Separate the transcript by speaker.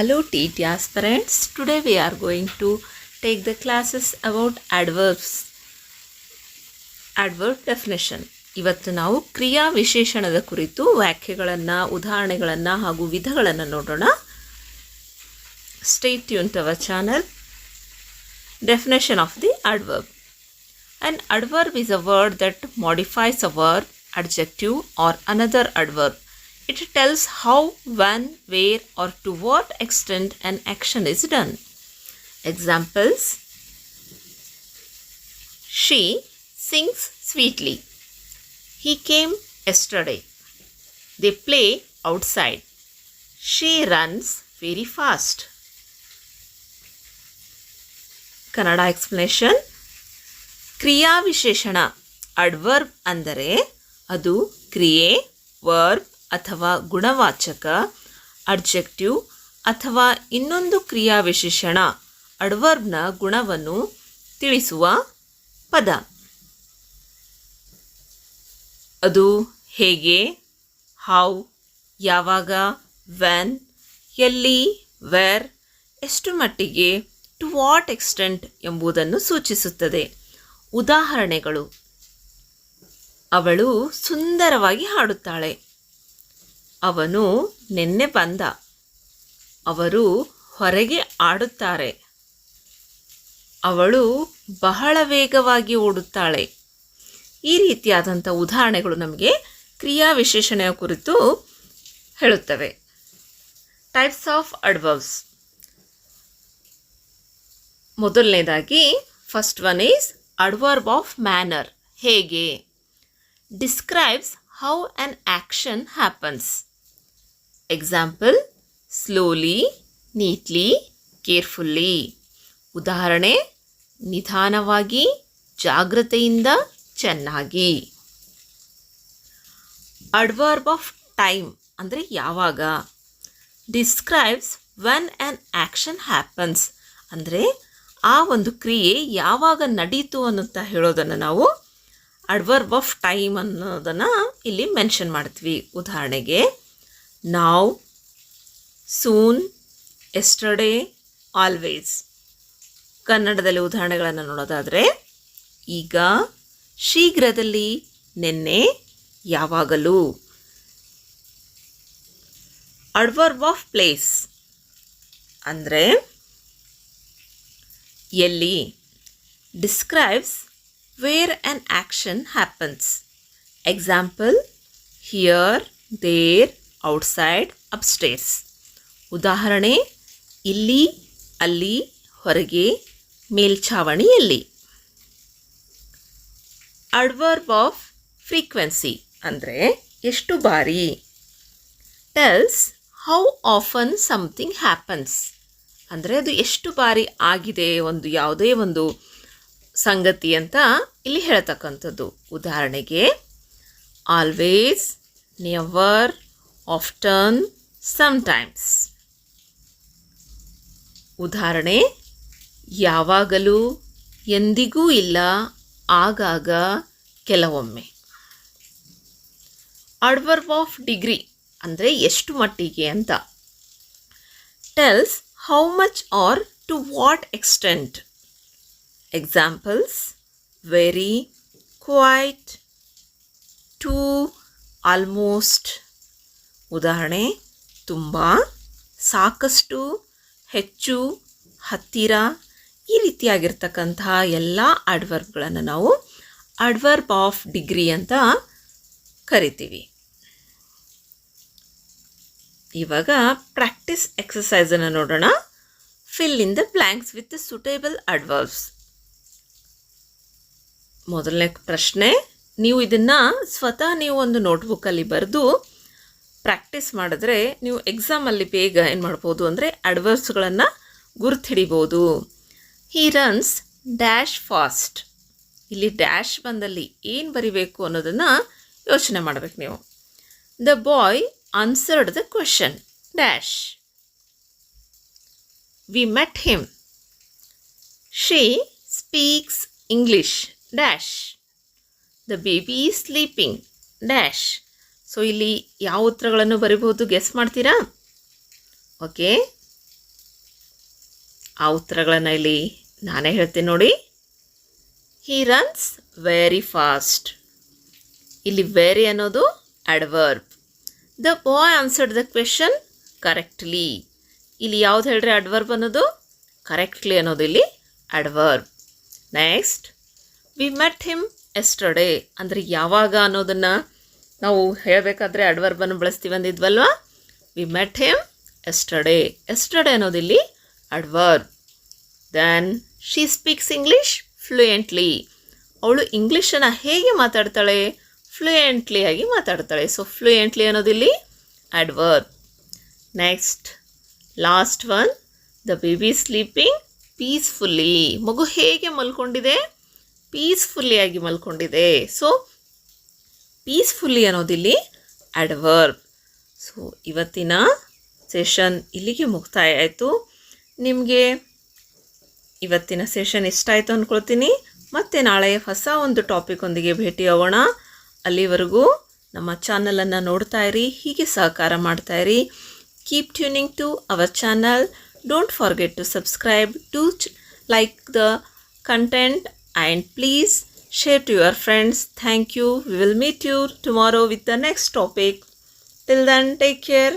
Speaker 1: Hello TET aspirants. Today we are going to take the classes about adverbs. Adverb definition. ಇವತ್ತು ನಾವು ಕ್ರಿಯಾ ವಿಶೇಷಣದ ಕುರಿತು ವಾಕ್ಯಗಳನ್ನು, ಉದಾಹರಣೆಗಳನ್ನು ಹಾಗೂ ವಿಧಗಳನ್ನು ನೋಡೋಣ. Stay tuned to our channel. Definition of the adverb. An adverb is a word that modifies a verb, adjective or another adverb. It tells how, when, where or to what extent an action is done. Examples: She sings sweetly. He came yesterday. They play outside. She runs very fast. Kannada explanation. ಕ್ರಿಯಾ ವಿಶೇಷಣ adverb ಅಂದರೆ ಅದು ಕ್ರಿಯೆ, verb ಅಥವಾ ಗುಣವಾಚಕ, adjective ಅಥವಾ ಇನ್ನೊಂದು ಕ್ರಿಯಾ ವಿಶೇಷಣ ಅಡ್ವರ್ಬ್ನ ಗುಣವನ್ನು ತಿಳಿಸುವ ಪದ. ಅದು ಹೇಗೆ, ಹೌ, ಯಾವಾಗ, ವೆನ್, ಎಲ್ಲಿ, ವೇರ್, ಎಷ್ಟು ಮಟ್ಟಿಗೆ, ಟು ವಾಟ್ ಎಕ್ಸ್ಟೆಂಟ್ ಎಂಬುದನ್ನು ಸೂಚಿಸುತ್ತದೆ. ಉದಾಹರಣೆಗಳು: ಅವಳು ಸುಂದರವಾಗಿ ಹಾಡುತ್ತಾಳೆ. ಅವನು ನಿನ್ನೆ ಬಂದ. ಅವರು ಹೊರಗೆ ಆಡುತ್ತಾರೆ. ಅವಳು ಬಹಳ ವೇಗವಾಗಿ ಓಡುತ್ತಾಳೆ. ಈ ರೀತಿಯಾದಂಥ ಉದಾಹರಣೆಗಳು ನಮಗೆ ಕ್ರಿಯಾ ವಿಶೇಷಣೆಯ ಕುರಿತು ಹೇಳುತ್ತವೆ. Types of adverbs. ಮೊದಲನೇದಾಗಿ first one is adverb of manner. ಹೇಗೆ. Describes how an action happens. Example: slowly, neatly, carefully. ಉದಾಹರಣೆ: ನಿಧಾನವಾಗಿ, ಜಾಗೃತೆಯಿಂದ, ಚೆನ್ನಾಗಿ. adverb of time ಅಂದರೆ ಯಾವಾಗ. Describes when an action happens ಅಂದರೆ ಆ ಒಂದು ಕ್ರಿಯೆ ಯಾವಾಗ ನಡೀತು ಅನ್ನುತ್ತಾ ಹೇಳೋದನ್ನು ನಾವು ಅಡ್ವರ್ಬ್ ಆಫ್ ಟೈಮ್ ಅನ್ನೋದನ್ನು ಇಲ್ಲಿ ಮೆನ್ಷನ್ ಮಾಡ್ತೀವಿ. ಉದಾಹರಣೆಗೆ ನೌ, ಸೂನ್, ಎಸ್ಟರ್ಡೇ, ಆಲ್ವೇಸ್. ಕನ್ನಡದಲ್ಲಿ ಉದಾಹರಣೆಗಳನ್ನು ನೋಡೋದಾದರೆ ಈಗ, ಶೀಘ್ರದಲ್ಲಿ, ನಿನ್ನೆ, ಯಾವಾಗಲೂ. ಅಡ್ವರ್ಬ್ ಆಫ್ ಪ್ಲೇಸ್ ಅಂದರೆ ಎಲ್ಲಿ. Describes where an action happens. Example: here, there, outside, upstairs. ಉದಾಹರಣೆ: ಇಲ್ಲಿ, ಅಲ್ಲಿ, ಹೊರಗೆ, ಮೇಲ್ಛಾವಣಿಯಲ್ಲಿ. ಅಡ್ವರ್ಬ್ ಆಫ್ ಫ್ರೀಕ್ವೆನ್ಸಿ ಅಂದರೆ ಎಷ್ಟು ಬಾರಿ. Tells how often something happens ಅಂದರೆ ಅದು ಎಷ್ಟು ಬಾರಿ ಆಗಿದೆ ಒಂದು ಯಾವುದೇ ಒಂದು ಸಂಗತಿ ಅಂತ ಇಲ್ಲಿ ಹೇಳ್ತಕ್ಕಂಥದ್ದು. ಉದಾಹರಣೆಗೆ ಆಲ್ವೇಸ್, ನೆವರ್, ಆಫ್ಟನ್, ಸಮ್ಟೈಮ್ಸ್. ಉದಾಹರಣೆ: ಯಾವಾಗಲೂ, ಎಂದಿಗೂ ಇಲ್ಲ, ಆಗಾಗ, ಕೆಲವೊಮ್ಮೆ. ಅಡ್ವರ್ಬ್ ಆಫ್ ಡಿಗ್ರಿ ಅಂದರೆ ಎಷ್ಟು ಮಟ್ಟಿಗೆ ಅಂತ. Tells how much or to what extent. Examples: very, quite, too, almost. ಉದಾಹರಣೆ: ತುಂಬ, ಸಾಕಷ್ಟು, ಹೆಚ್ಚು, ಹತ್ತಿರ. ಈ ರೀತಿಯಾಗಿರ್ತಕ್ಕಂತಹ ಎಲ್ಲ ಅಡ್ವರ್ಬ್ಗಳನ್ನು ನಾವು ಅಡ್ವರ್ಬ್ ಆಫ್ ಡಿಗ್ರಿ ಅಂತ ಕರಿತೀವಿ. ಇವಾಗ ಪ್ರಾಕ್ಟೀಸ್ ಎಕ್ಸಸೈಸನ್ನು ನೋಡೋಣ. Fill in the blanks with suitable adverbs. ಮೊದಲನೇ ಪ್ರಶ್ನೆ, ನೀವು ಇದನ್ನು ಸ್ವತಃ ನೀವು ಒಂದು ನೋಟ್ಬುಕ್ಕಲ್ಲಿ ಬರೆದು ಪ್ರಾಕ್ಟೀಸ್ ಮಾಡಿದ್ರೆ ನೀವು ಎಕ್ಸಾಮಲ್ಲಿ ಬೇಗ ಏನು ಮಾಡ್ಬೋದು ಅಂದರೆ ಅಡ್ವರ್ಬ್ಸ್ಗಳನ್ನು ಗುರುತಿಡಿಬೋದು. ಹಿ ರನ್ಸ್ ಡ್ಯಾಶ್ ಫಾಸ್ಟ್. ಇಲ್ಲಿ ಡ್ಯಾಶ್ ಬಂದಲ್ಲಿ ಏನು ಬರಿಬೇಕು ಅನ್ನೋದನ್ನು ಯೋಚನೆ ಮಾಡಬೇಕು ನೀವು. The boy answered the question dash. We met him. She speaks English dash. The baby is sleeping dash. So ಇಲ್ಲಿ ಯಾವ ಉತ್ತರಗಳನ್ನು ಬರಿಬಹುದು ಗೆಸ್ ಮಾಡ್ತೀರಾ? ಓಕೆ, ಆ ಉತ್ತರಗಳನ್ನು ಇಲ್ಲಿ ನಾನೇ ಹೇಳ್ತೀನಿ ನೋಡಿ. He runs very fast. ಇಲ್ಲಿ ವೆರಿ ಅನ್ನೋದು adverb. The boy answered the question correctly. ಇಲ್ಲಿ ಯಾವ್ದು ಹೇಳ್ರಿ ಅಡ್ವರ್ಬ್ ಅನ್ನೋದು? ಕರೆಕ್ಟ್ಲಿ ಅನ್ನೋದು ಇಲ್ಲಿ adverb. Next, we met him yesterday. ಅಂದರೆ ಯಾವಾಗ ಅನ್ನೋದನ್ನು ನಾವು ಹೇಳಬೇಕಾದ್ರೆ ಅಡ್ವರ್ಬನ್ನು ಬಳಸ್ತೀವಿ ಅಂದಿದ್ವಲ್ವ. We met him yesterday. Yesterday ಅನ್ನೋದಿಲ್ಲಿ adverb. Then she speaks English fluently. ಅವಳು ಇಂಗ್ಲೀಷನ್ನು ಹೇಗೆ ಮಾತಾಡ್ತಾಳೆ? ಫ್ಲೂಯೆಂಟ್ಲಿ ಆಗಿ ಮಾತಾಡ್ತಾಳೆ. ಸೊ ಫ್ಲೂಯೆಂಟ್ಲಿ ಅನ್ನೋದಿಲ್ಲಿ adverb. Next last one, the baby sleeping ಪೀಸ್ಫುಲ್ಲಿ. ಮಗು ಹೇಗೆ ಮಲ್ಕೊಂಡಿದೆ? ಪೀಸ್ಫುಲ್ಲಿ ಆಗಿ ಮಲ್ಕೊಂಡಿದೆ. ಸೊ ಪೀಸ್ಫುಲ್ಲಿ ಅನ್ನೋದಿಲ್ಲಿ ಅಡ್ವರ್ಬ್. ಸೊ ಇವತ್ತಿನ ಸೆಷನ್ ಇಲ್ಲಿಗೆ ಮುಕ್ತಾಯ ಆಯಿತು. ನಿಮಗೆ ಇವತ್ತಿನ ಸೆಷನ್ ಇಷ್ಟ ಆಯಿತು ಅಂದ್ಕೊಳ್ತೀನಿ. ಮತ್ತೆ ನಾಳೆ ಹೊಸ ಒಂದು ಟಾಪಿಕ್ ಒಂದಿಗೆ ಭೇಟಿಯಾಗೋಣ. ಅಲ್ಲಿವರೆಗೂ ನಮ್ಮ ಚಾನಲನ್ನು ನೋಡ್ತಾ ಇರಿ, ಹೀಗೆ ಸಹಕಾರ ಮಾಡ್ತಾ ಇರಿ. Keep tuning to our channel. Don't forget to subscribe, to like the content, and please share to your friends. Thank you. We will meet you tomorrow with the next topic. Till then, take care.